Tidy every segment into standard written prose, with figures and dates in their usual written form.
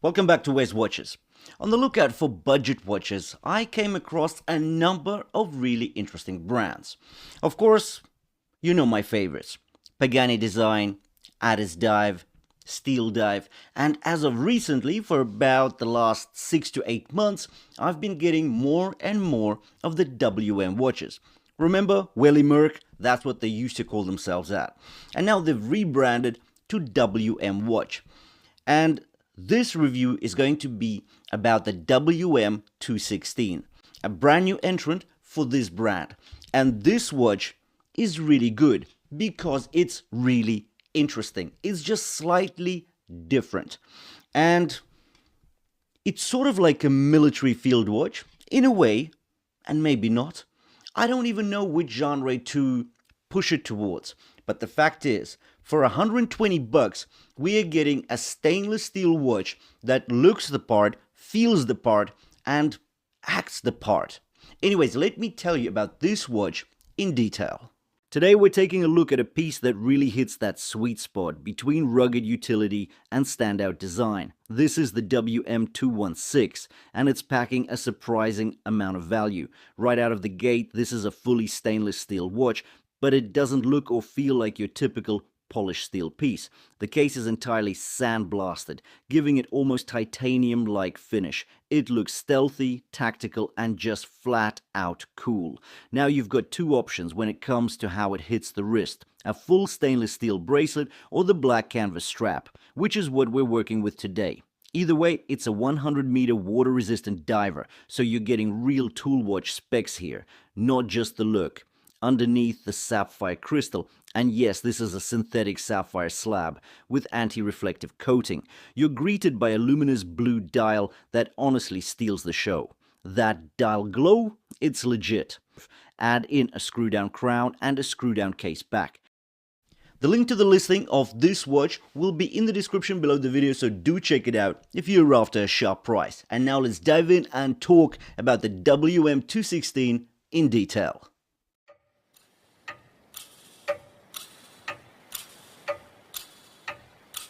Welcome back to WesWatches. On the lookout for budget watches, I came across a number of really interesting brands. Of course, you know my favorites. Pagani Design, Addis Dive, Steel Dive, and as of recently, for about the last 6 to 8 months, I've been getting more and more of the WM watches. Remember, Welly Merc? That's what they used to call themselves at. And now they've rebranded to WM Watch. And this review is going to be about the WM216, a brand new entrant for this brand. And this watch is really good because it's really interesting. It's just slightly different. And it's sort of like a military field watch in a way, and maybe not. I don't even know which genre to push it towards. But the fact is, for $120, we are getting a stainless steel watch that looks the part, feels the part, and acts the part. Anyways, let me tell you about this watch in detail. Today we're taking a look at a piece that really hits that sweet spot between rugged utility and standout design. This is the WM216, and it's packing a surprising amount of value. Right out of the gate, this is a fully stainless steel watch, but it doesn't look or feel like your typical polished steel piece. The case is entirely sandblasted, giving it almost titanium-like finish. It looks stealthy, tactical, and just flat out cool. Now you've got two options when it comes to how it hits the wrist: a full stainless steel bracelet or the black canvas strap, which is what we're working with today. Either way, it's a 100-meter water-resistant diver, so you're getting real tool watch specs here, not just the look. Underneath the sapphire crystal, and yes, this is a synthetic sapphire slab with anti-reflective coating, you're greeted by a luminous blue dial that honestly steals the show. That dial glow, it's legit. Add in a screw-down crown and a screw-down case back. The link to the listing of this watch will be in the description below the video, so do check it out if you're after a sharp price. And now let's dive in and talk about the WM216 in detail.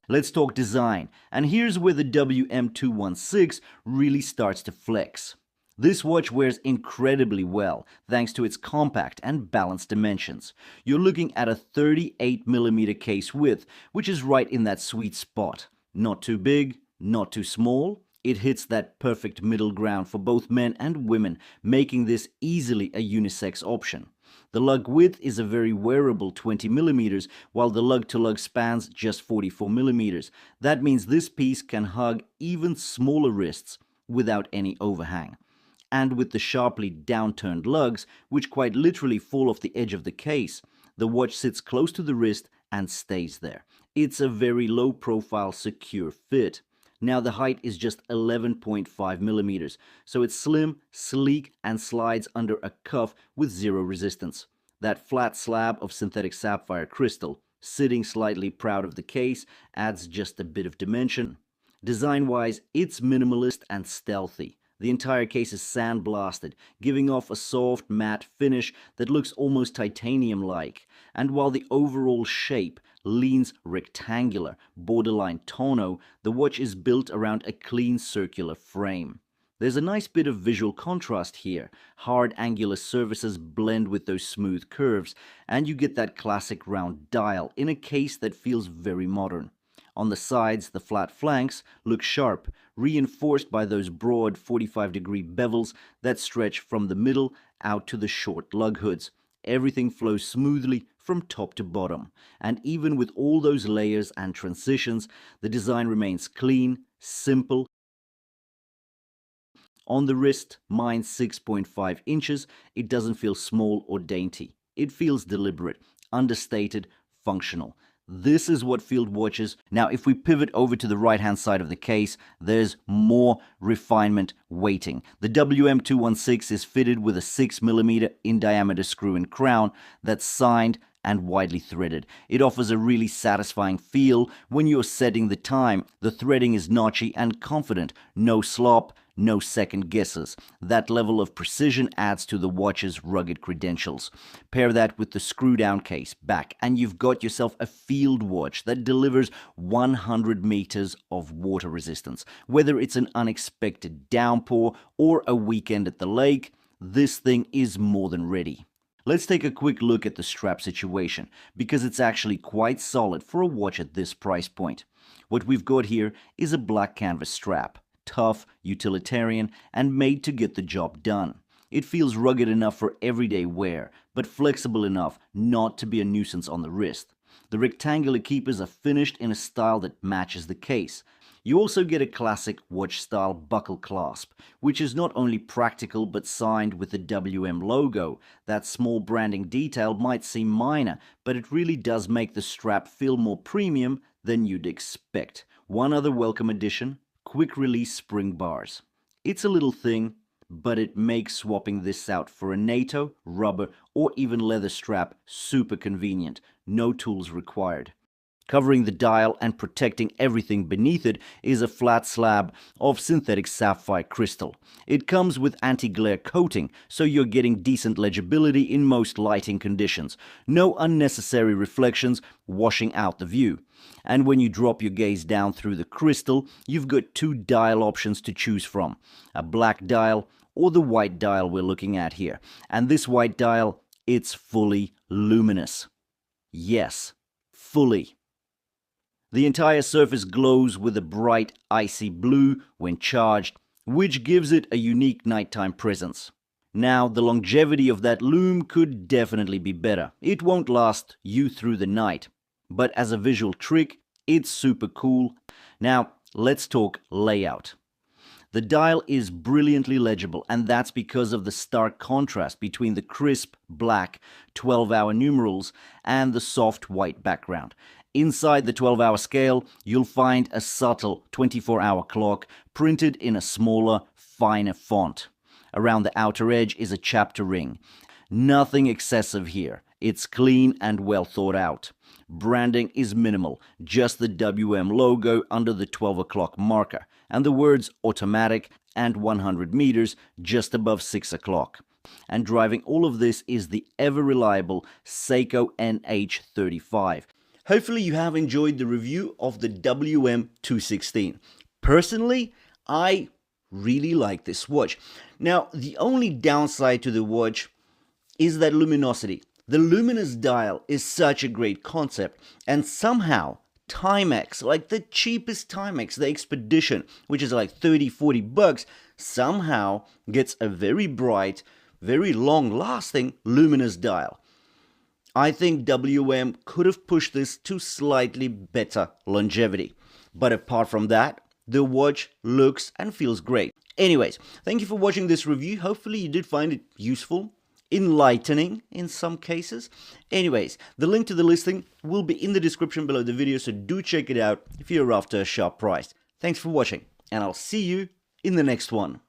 Let's talk design, and here's where the WM216 really starts to flex. This watch wears incredibly well thanks to its compact and balanced dimensions. You're looking at a 38mm case width, which is right in that sweet spot. Not too big, not too small. It hits that perfect middle ground for both men and women, making this easily a unisex option. The lug width is a very wearable 20mm, while the lug-to-lug spans just 44mm. That means this piece can hug even smaller wrists without any overhang. And with the sharply downturned lugs, which quite literally fall off the edge of the case, the watch sits close to the wrist and stays there. It's a very low-profile, secure fit. Now the height is just 11.5mm, so it's slim, sleek, and slides under a cuff with zero resistance. That flat slab of synthetic sapphire crystal, sitting slightly proud of the case, adds just a bit of dimension. Design-wise, it's minimalist and stealthy. The entire case is sandblasted, giving off a soft, matte finish that looks almost titanium-like. And while the overall shape leans rectangular, borderline tonneau, the watch is built around a clean circular frame. There's a nice bit of visual contrast here. Hard angular surfaces blend with those smooth curves, and you get that classic round dial in a case that feels very modern. On the sides, the flat flanks look sharp, reinforced by those broad 45-degree bevels that stretch from the middle out to the short lug hoods. Everything flows smoothly from top to bottom, and even with all those layers and transitions, the design remains clean, simple. On the wrist, mine's 6.5 inches, it doesn't feel small or dainty. It feels deliberate, understated, functional. This is what field watches. Now, if we pivot over to the right-hand side of the case, there's more refinement waiting. The WM216 is fitted with a 6mm in diameter screw-in crown that's signed and widely threaded. It offers a really satisfying feel when you're setting the time. The threading is notchy and confident, no slop, no second guesses. That level of precision adds to the watch's rugged credentials. Pair that with the screw-down case back, and you've got yourself a field watch that delivers 100 meters of water resistance. Whether it's an unexpected downpour or a weekend at the lake, this thing is more than ready. Let's take a quick look at the strap situation, because it's actually quite solid for a watch at this price point. What we've got here is a black canvas strap. Tough, utilitarian, and made to get the job done. It feels rugged enough for everyday wear, but flexible enough not to be a nuisance on the wrist. The rectangular keepers are finished in a style that matches the case. You also get a classic watch-style buckle clasp, which is not only practical but signed with the WM logo. That small branding detail might seem minor, but it really does make the strap feel more premium than you'd expect. One other welcome addition: quick-release spring bars. It's a little thing, but it makes swapping this out for a NATO, rubber, or even leather strap super convenient. No tools required. Covering the dial and protecting everything beneath it is a flat slab of synthetic sapphire crystal. It comes with anti-glare coating, so you're getting decent legibility in most lighting conditions. No unnecessary reflections washing out the view. And when you drop your gaze down through the crystal, you've got two dial options to choose from: a black dial or the white dial we're looking at here. And this white dial, it's fully luminous. Yes, fully. The entire surface glows with a bright, icy blue when charged, which gives it a unique nighttime presence. Now, the longevity of that lume could definitely be better. It won't last you through the night, but as a visual trick, it's super cool. Now, let's talk layout. The dial is brilliantly legible, and that's because of the stark contrast between the crisp, black 12-hour numerals and the soft white background. Inside the 12-hour scale, you'll find a subtle 24-hour clock printed in a smaller, finer font. Around the outer edge is a chapter ring. Nothing excessive here. It's clean and well thought out. Branding is minimal, just the WM logo under the 12 o'clock marker, and the words automatic and 100 meters just above 6 o'clock. And driving all of this is the ever-reliable Seiko NH35. Hopefully you have enjoyed the review of the WM216. Personally, I really like this watch. Now, the only downside to the watch is that luminosity. The luminous dial is such a great concept, and somehow Timex, like the cheapest Timex, the Expedition, which is like $30-40, somehow gets a very bright, very long-lasting luminous dial. I think WM could have pushed this to slightly better longevity. But apart from that, the watch looks and feels great. Anyways, thank you for watching this review. Hopefully you did find it useful, enlightening in some cases. Anyways, the link to the listing will be in the description below the video, so do check it out if you're after a sharp price. Thanks for watching, and I'll see you in the next one.